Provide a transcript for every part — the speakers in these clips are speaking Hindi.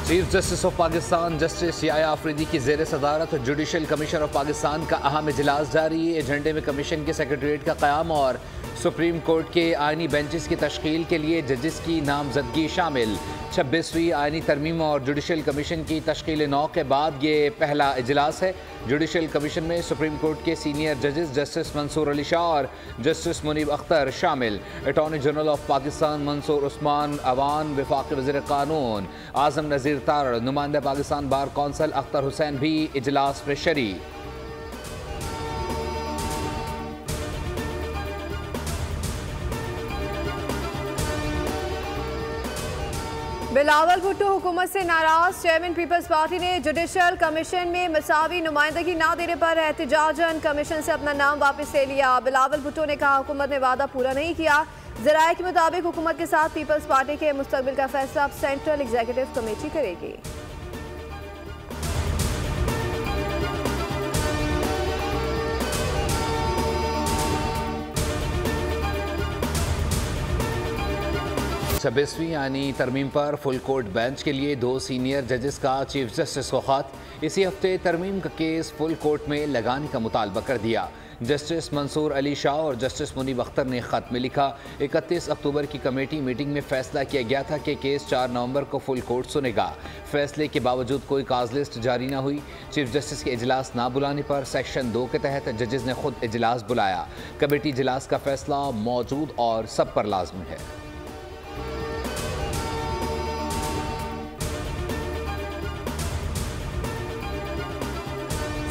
Chief justice of Pakistan justice Yahya Afridi की ज़ेर सदारत जुडिशल कमीशन ऑफ पाकिस्तान का अहम इजलास जारी। एजेंडे में कमीशन के सेक्रेटरीट का क़याम और सुप्रीम कोर्ट के आइनी बेंचेस की तश्कील के लिए जजेस की नामजदगी शामिल। 26वीं आइनी तरमीम और जुडिशल कमीशन की तश्कील नौ के बाद ये पहला इजलास है। जुडिशल कमीशन में सुप्रीम कोर्ट के सीनियर जजेस जस्टिस मंसूर अली शाह और जस्टिस मुनीब अख्तर शामिल। Attorney general of Pakistan Mansoor Usman Awan, वफाकी वज़ीर कानून आज़म नज़ीर तारड़, नुमाइंदा पाकिस्तान बार कौंसल अख्तर हुसैन भी इजलास में शरीक। बिलावल भुट्टो हुकूमत से नाराज। चेयरमैन पीपल्स पार्टी ने जुडिशल कमीशन में मसावी नुमाइंदगी ना देने पर एहतजाजन कमीशन से अपना नाम वापस ले लिया। बिलावल भुट्टो ने कहा हुकूमत ने वादा पूरा नहीं किया। ज़राए के मुताबिक हुकूमत के साथ पीपल्स पार्टी के मुस्तकबिल का फैसला अब सेंट्रल एग्जीक्यूटिव कमेटी करेगी। छब्बीसवीं आइनी तरमीम पर फुल कोर्ट बेंच के लिए 2 सीनियर जजेस का चीफ जस्टिस को खत। इसी हफ्ते तरमीम का केस फुल कोर्ट में लगाने का मुतालबा कर दिया। जस्टिस मंसूर अली शाह और जस्टिस मुनीब अख्तर ने खत में लिखा, 31 अक्टूबर की कमेटी मीटिंग में फैसला किया गया था कि केस 4 नवंबर को फुल कोर्ट सुनेगा। फैसले के बावजूद कोई काज लिस्ट जारी न हुई। चीफ जस्टिस के इजलास ना बुलाने पर सेक्शन 2 के तहत जजेस ने खुद इजलास बुलाया। कमेटी इजलास का फैसला मौजूद और सब पर लाजमी है।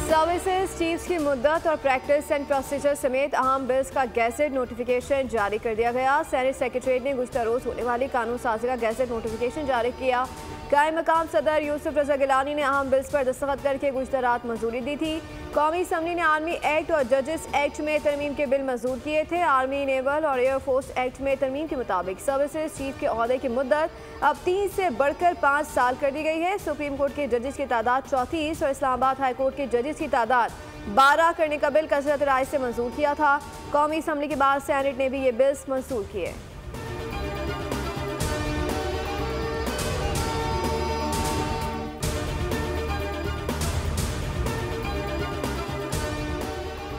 सर्विसेज चीफ्स की मुद्दत और प्रैक्टिस एंड प्रोसीजर समेत अहम बिल्स का गैजेट नोटिफिकेशन जारी कर दिया गया। सेनेट सेक्रेटरीट ने गुज़श्ता रोज़ होने वाली कानून साजी का गैजेट नोटिफिकेशन जारी किया। कायम मकाम सदर यूसुफ रजा गिलानी ने अहम बिल्स पर दस्तखत करके गुज़श्ता रात मंजूरी दी थी। कौमी असम्बली ने आर्मी एक्ट और जजेस एक्ट में तरमीम के बिल मंजूर किए थे। आर्मी, नेवल और एयरफोर्स एक्ट में तरमीम के मुताबिक सर्विसेज चीफ के ओहदे की मुद्दत अब 3 से बढ़कर 5 साल कर दी गई है। सुप्रीम कोर्ट के जजेस की तादाद 34 और इस्लामाबाद हाई कोर्ट के जजेस की तादाद 12 करने का बिल कसरत राय से मंजूर किया था। कौमी असम्बली के बाद सेनेट ने भी ये बिल्स मंजूर किए।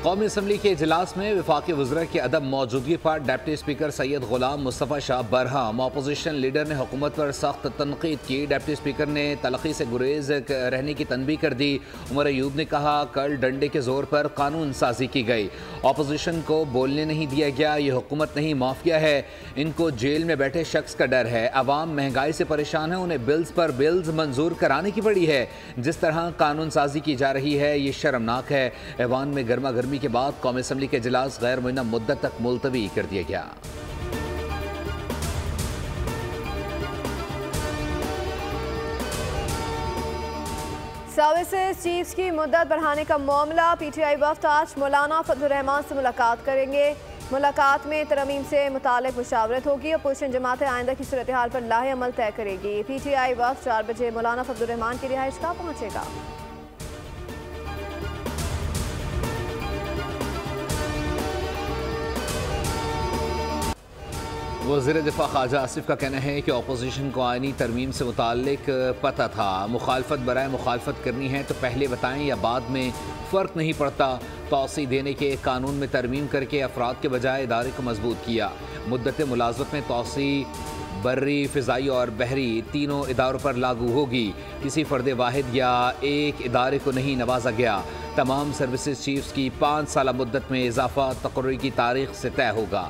कौमी असम्बली के इजलास में वफाकी वज़रा के अदम मौजूदगी पर डिप्टी स्पीकर सैयद गुलाम मुस्तफ़ा शाह बरहम, अपोजिशन लीडर ने हुकूमत पर सख्त तनकीद की। डिप्टी स्पीकर ने तलखी से गुरेज रहने की तनबीह कर दी। उमर अयूब ने कहा, कल डंडे के जोर पर कानून साजी की गई, अपोजिशन को बोलने नहीं दिया गया। ये हुकूमत नहीं, माफिया है। इनको जेल में बैठे शख्स का डर है। अवाम महंगाई से परेशान है, उन्हें बिल्स पर बिल्स मंजूर कराने की पड़ी है। जिस तरह कानून साजी की जा रही है ये शर्मनाक है। ऐवान में गर्मा गर्मी के बाद कौमी असम्बली के इजलास गैर मुय्यना मुद्दत तक मुलतवी कर दिया गया। सर्विसेज चीफ्स की मुद्दत बढ़ाने का मामला। पीटीआई वफ्द आज मौलाना फजलुर रहमान से मुलाकात करेंगे। मुलाकात में तरमीम से मुतालिक मुशावरत होगी। अपोजिशन जमात आइंदा की सूरत हाल पर लाहे अमल तय करेगी। पीटीआई वफ्द 4 बजे मौलाना फजलुर रहमान की रिहाइश गाह पहुंचेगा। वज़ीर दिफा ख्वाजा आसिफ का कहना है कि अपोजिशन को आइनी तरमीम से मुताल्लिक पता था। मुखालफत बराए मुखालफत करनी है तो पहले बताएं या बाद में, फ़र्क नहीं पड़ता। तौसी देने के कानून में तरमीम करके अफराद के बजाय इदारे को मजबूत किया। मुद्दत मुलाजमत में तौसी बर्री, फ़िज़ाई और बहरी तीनों इदारों पर लागू होगी। किसी फ़र्द वाहिद या एक इदारे को नहीं नवाजा गया। तमाम सर्विसेज चीफ्स की 5 साल मुद्दत में इजाफा तकर्री की तारीख से तय होगा।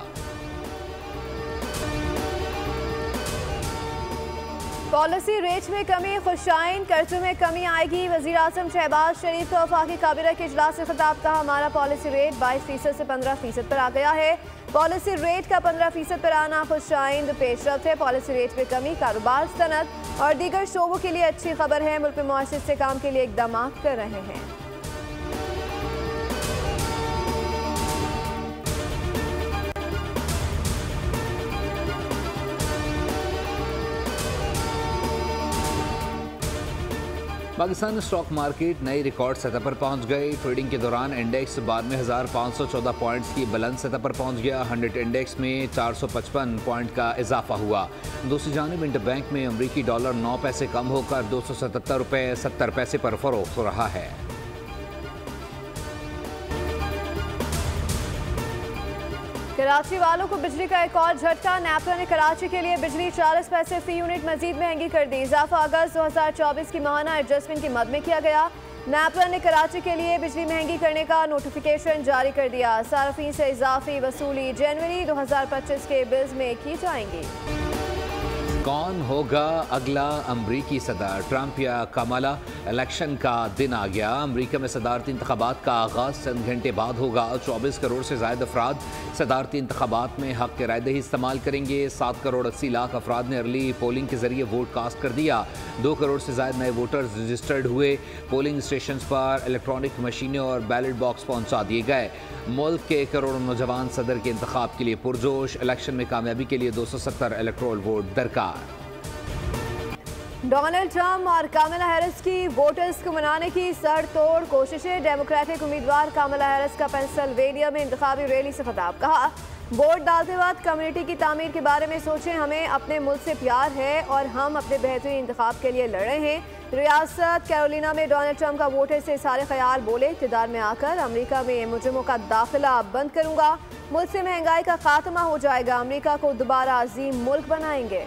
पॉलिसी रेट में कमी, खुशाइन कर्जों में कमी आएगी। वज़ीर आज़म शहबाज शरीफ का वफाकी काबिरा के इजलास से खिताब। कहा, हमारा पॉलिसी रेट 22% से 15% पर आ गया है। पॉलिसी रेट का 15% पर आना खुशाइन पेशरफ है। पॉलिसी रेट में कमी कारोबार, सनत और दीगर शोबों के लिए अच्छी खबर है। मुल्क में मुआशी से काम के लिए इकदाम कर रहे हैं। पाकिस्तान स्टॉक मार्केट नई रिकॉर्ड सतह पर पहुंच गई। ट्रेडिंग के दौरान इंडेक्स 92,514 पॉइंट्स की बुलंद सतह पर पहुंच गया। 100 इंडेक्स में 455 पॉइंट का इजाफा हुआ। दूसरी जानिब इंटरबैंक में अमरीकी डॉलर 9 पैसे कम होकर 277 रुपये 70 पैसे पर फरोख्त हो रहा है। कराची वालों को बिजली का एक और झटका। नेपरा ने कराची के लिए बिजली 40 पैसे फी यूनिट मजीद महंगी कर दी। इजाफा अगस्त 2024 की माहाना एडजस्टमेंट की मद में किया गया। नेपरा ने कराची के लिए बिजली महंगी करने का नोटिफिकेशन जारी कर दिया। सार्फिन से इजाफी वसूली जनवरी 2025 के बिल्स में की जाएंगी। कौन होगा अगला अमरीकी सदर, ट्रंप या कमला? इलेक्शन का दिन आ गया। अमरीका में सदारती इंतखाबात का आगाज चंद घंटे बाद होगा। 24 करोड़ से ज़ायद अफराद सदारती इंतखाबात में हक रायदही इस्तेमाल करेंगे। 7 करोड़ 80 लाख अफराद ने अर्ली पोलिंग के जरिए वोट कास्ट कर दिया। 2 करोड़ से ज़ायद नए वोटर्स रजिस्टर्ड हुए। पोलिंग स्टेशन पर इलेक्ट्रॉनिक मशीनें और बैलेट बॉक्स पहुँचा दिए गए। मुल्क के करोड़ों नौजवान सदर के इंतखाब के लिए पुरजोश। इलेक्शन में कामयाबी के लिए 270 इलेक्टोरल वोट दरकार। डोनाल्ड ट्रंप और कामला हैरिस की वोटर्स को मनाने की सर तोड़ कोशिशें। डेमोक्रेटिक उम्मीदवार कामला हैरिस का पेंसिल्वेनिया में इंतखाबी रैली से खिताब। कहा, वोट डालते वक्त कम्युनिटी की तामीर के बारे में सोचें। हमें अपने मुल्क से प्यार है और हम अपने बेहतरीन इंतखाब के लिए लड़ रहे हैं। रियासत कैरोलिना में डोनाल्ड ट्रंप का वोटर से सारे ख्याल बोले, इक़्तिदार में आकर अमरीका में मुजरिमों का दाखिला बंद करूंगा। मुल्क से महंगाई का खात्मा हो जाएगा। अमरीका को दोबारा अजीम मुल्क बनाएंगे।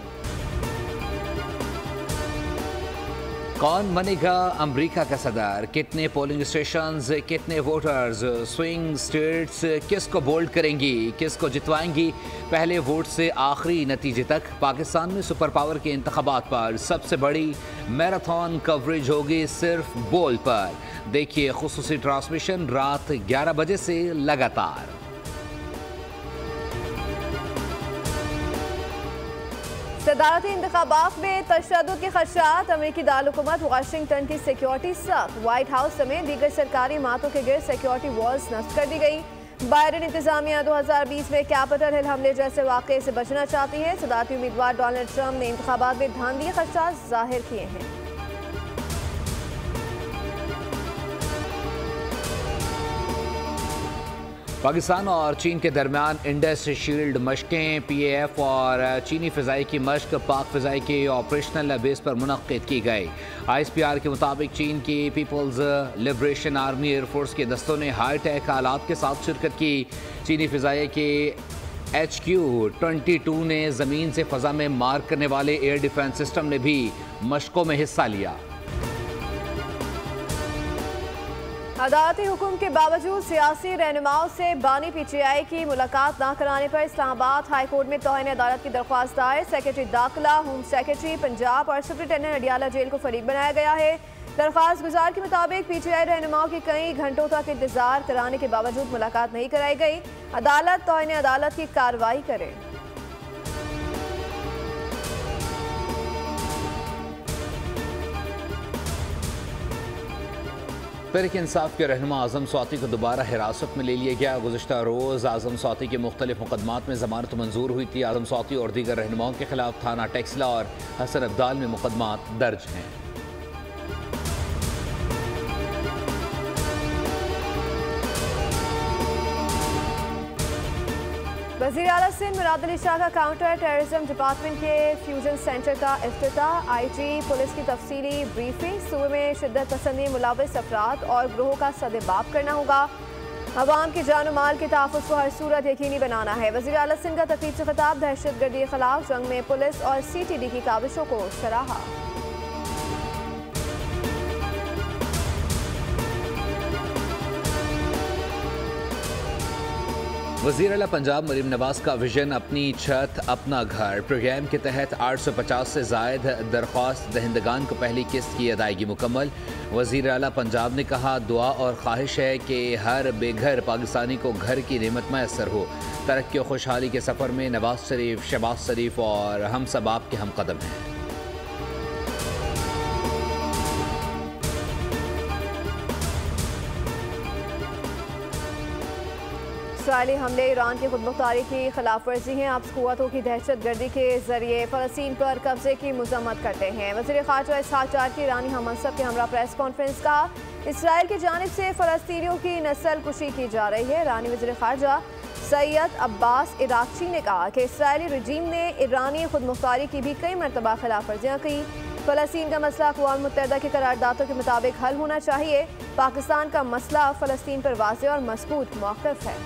कौन बनेगा अमरीका का सदर? कितने पोलिंग स्टेशंस, कितने वोटर्स, स्विंग स्टेट्स किसको बोल्ड करेंगी, किसको जितवाएंगी? पहले वोट से आखिरी नतीजे तक पाकिस्तान में सुपर पावर के इंतखाबात पर सबसे बड़ी मैराथन कवरेज होगी सिर्फ बोल पर। देखिए खुसूसी ट्रांसमिशन रात 11 बजे से लगातार। सदारती इंतखाबात में तशद्दुद के खदशात। अमरीकी दारकूमत वाशिंगटन की सिक्योरिटी सख्त। व्हाइट हाउस समेत दीगर सरकारी इमारतों के गिर्द सिक्योरिटी वॉल्स नस्ब कर दी गई। बाइडेन इंतजामिया 2020 में कैपिटल हिल हमले जैसे वाक़े से बचना चाहती है। सदारती उम्मीदवार डोनाल्ड ट्रंप ने इंतखाबात में धांधली के खदशात जाहिर किए हैं। पाकिस्तान और चीन के दरमियान इंडस शील्ड मशकें। PAF और चीनी फ़िज़ाई की मशक पाक फ़िज़ाई के ऑपरेशनल बेस पर मुनक़्क़िद की गई। ISPR के मुताबिक चीन की पीपल्स लिबरेशन आर्मी एयरफोर्स के दस्तों ने हाईटेक आलात के साथ शिरकत की। चीनी फ़िज़ाई के HQ-22 ने ज़मीन से फ़ज़ा में मार करने वाले एयर डिफेंस सिस्टम ने भी मशकों में हिस्सा लिया। अदालती हुक्म के बावजूद सियासी रहनुमाओं से बानी PTI की मुलाकात न कराने पर इस्लामाबाद हाई कोर्ट में तौहीन अदालत की दरख्वास्त दायर। सेक्रेटरी दाखिला, होम सेक्रेटरी पंजाब और सुप्रिंटेंडेंट अडियाला जेल को फरीक बनाया गया है। दरख्वास्त गुजार के मुताबिक PTI रहनुमाओं की कई घंटों तक इंतजार कराने के बावजूद मुलाकात नहीं कराई गई। अदालत तौहीन अदालत की कार्रवाई करे। तहरीक इंसाफ के रहनुमा आज़म स्वाति को दोबारा हिरासत में ले लिया गया। गुज़िश्ता रोज़ आज़म स्वाति के मुख्तलिफ मुकदमात में ज़मानत मंजूर हुई थी। आज़म स्वाति और दीगर रहनुमाओं के खिलाफ थाना टेक्सला और हसन अब्दाल में मुकदमात दर्ज हैं। वज़ीर आला सिंध मुराद अली शाह का काउंटर टेररिज्म डिपार्टमेंट के फ्यूजन सेंटर का इफ्तिताह। IG पुलिस की तफसीली ब्रीफिंग। सूबे में शिद्दत पसंदी मुलविस अफराद और ग्रोह का सदेबाप करना होगा। अवाम की जान माल के तहफ़्फ़ुज़ को हर सूरत यकीनी बनाना है। वज़ीर आला सिंध का तक़रीब से खिताब। दहशतगर्दी के खिलाफ जंग में पुलिस और CTD की काविशों को सराहा। वज़ीर आला पंजाब मरीम नवाज का विजन अपनी छत अपना घर प्रोग्राम के तहत 850 से ज़ायद दरख्वास्त दहिंदगान को पहली किस्त की अदायगी मुकम्मल। वज़ीर आला पंजाब ने कहा, दुआ और ख्वाहिश है कि हर बेघर पाकिस्तानी को घर की नेमत मैसर हो। तरक्की और खुशहाली के सफ़र में नवाज शरीफ, शहबाज शरीफ और हम सब आपके हम कदम हैं। इसराइली हमले ईरान की खुदमुख्तारी की खिलाफ वर्जी हैं। अब कुव्वतों की दहशत गर्दी के जरिए फ़लस्तीन पर कब्जे की मजम्मत करते हैं। वज़ीर ख़ारजा इसहाक़ डार की ईरानी हम मनसब के हमरा प्रेस कॉन्फ्रेंस का इसराइल की जानिब से फ़लस्तीनियों की नस्ल कुशी की जा रही है। ईरानी वज़ीर ख़ारजा सैयद अब्बास इराक़ची ने कहा कि इसराइली रजीम ने ईरानी खुदमुख्तारी की भी कई मरतबा खिलाफ वर्जियाँ की। फ़लस्तीन का मसला अक़वाम मुत्तहिदा की करारदादों के मुताबिक हल होना चाहिए। पाकिस्तान का मसला फ़लस्तीन पर वाज़ेह और मज़बूत मौक़िफ़ है।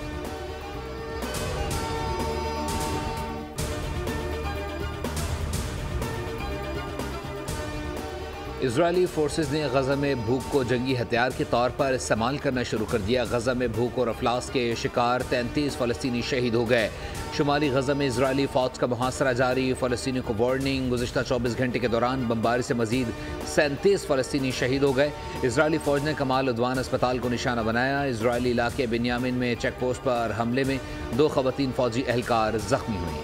इजरायली फोर्सेस ने गजा में भूख को जंगी हथियार के तौर पर इस्तेमाल करना शुरू कर दिया। गजा में भूख और अफलास के शिकार 33 फ़लस्तीनी शहीद हो गए। शुमाली गजा में इजरायली फ़ौज का मुहासरा जारी। फ़लस्तीनियों को वार्निंग। गुज़िश्ता 24 घंटे के दौरान बमबारी से मजीद 37 फ़लस्तीनी शहीद हो गए। इजरायली फ़ौज ने कमाल उद्वान अस्पताल को निशाना बनाया। इजरायली इलाके बिन्यामिन में चेक पोस्ट पर हमले में 2 ख़वातीन फ़ौजी एहलकार ज़ख्मी हुई।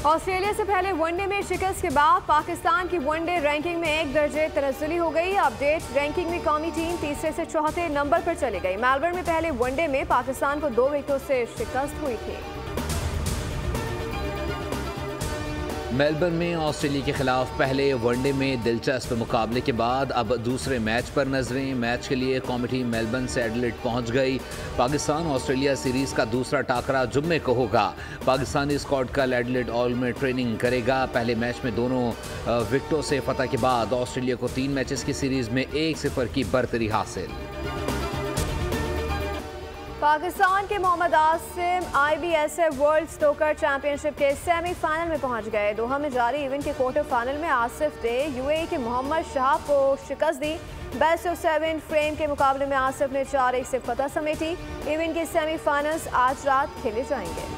ऑस्ट्रेलिया से पहले वनडे में शिकस्त के बाद पाकिस्तान की वनडे रैंकिंग में 1 दर्जे तनज़्ज़ुली हो गई। अपडेट रैंकिंग में कौमी टीम तीसरे से चौथे नंबर पर चली गई। मेलबर्न में पहले वनडे में पाकिस्तान को 2 विकेटों से शिकस्त हुई थी। मेलबर्न में ऑस्ट्रेलिया के खिलाफ पहले वनडे में दिलचस्प मुकाबले के बाद अब दूसरे मैच पर नजरें। मैच के लिए कौमी टीम मेलबर्न से एडिलेड पहुंच गई। पाकिस्तान ऑस्ट्रेलिया सीरीज का दूसरा टाकरा जुम्मे को होगा। पाकिस्तानी स्क्वाड कल एडिलेड ऑल में ट्रेनिंग करेगा। पहले मैच में दोनों विकेटों से फतह के बाद ऑस्ट्रेलिया को 3 मैचेस की सीरीज में 1-0 की बरतरी हासिल। पाकिस्तान के Mohammad Asim IBSF world snooker championship के सेमीफाइनल में पहुंच गए। दोहा में जारी इवेंट के क्वार्टर फाइनल में आसिफ ने UAE के मोहम्मद शहाब को शिकस्त दी। बेस्ट ऑफ 7 फ्रेम के मुकाबले में आसिफ ने 4-1 से फतह समेटी। इवेंट के सेमीफाइनल्स आज रात खेले जाएंगे।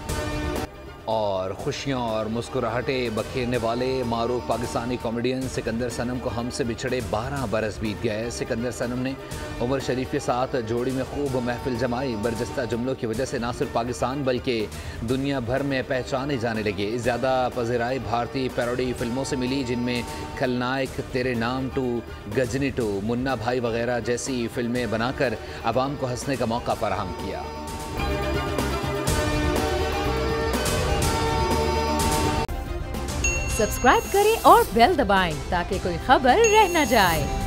और खुशियाँ और मुस्कुराहटें बखेरने वाले मारूफ पाकिस्तानी कॉमेडियन सिकंदर सनम को हमसे बिछड़े 12 बरस बीत गए। सिकंदर सनम ने उमर शरीफ के साथ जोड़ी में खूब महफिल जमाई। बरजस्ता जुमलों की वजह से ना सिर्फ पाकिस्तान बल्कि दुनिया भर में पहचाने जाने लगे। ज़्यादा पज़िराई भारतीय पैरोडी फिल्मों से मिली, जिनमें खलनायक, तेरे नाम 2, गजनी 2, मुन्ना भाई वगैरह जैसी फिल्में बनाकर आवाम को हंसने का मौका फराहम किया। सब्सक्राइब करें और बेल दबाएं ताकि कोई खबर रह न जाए।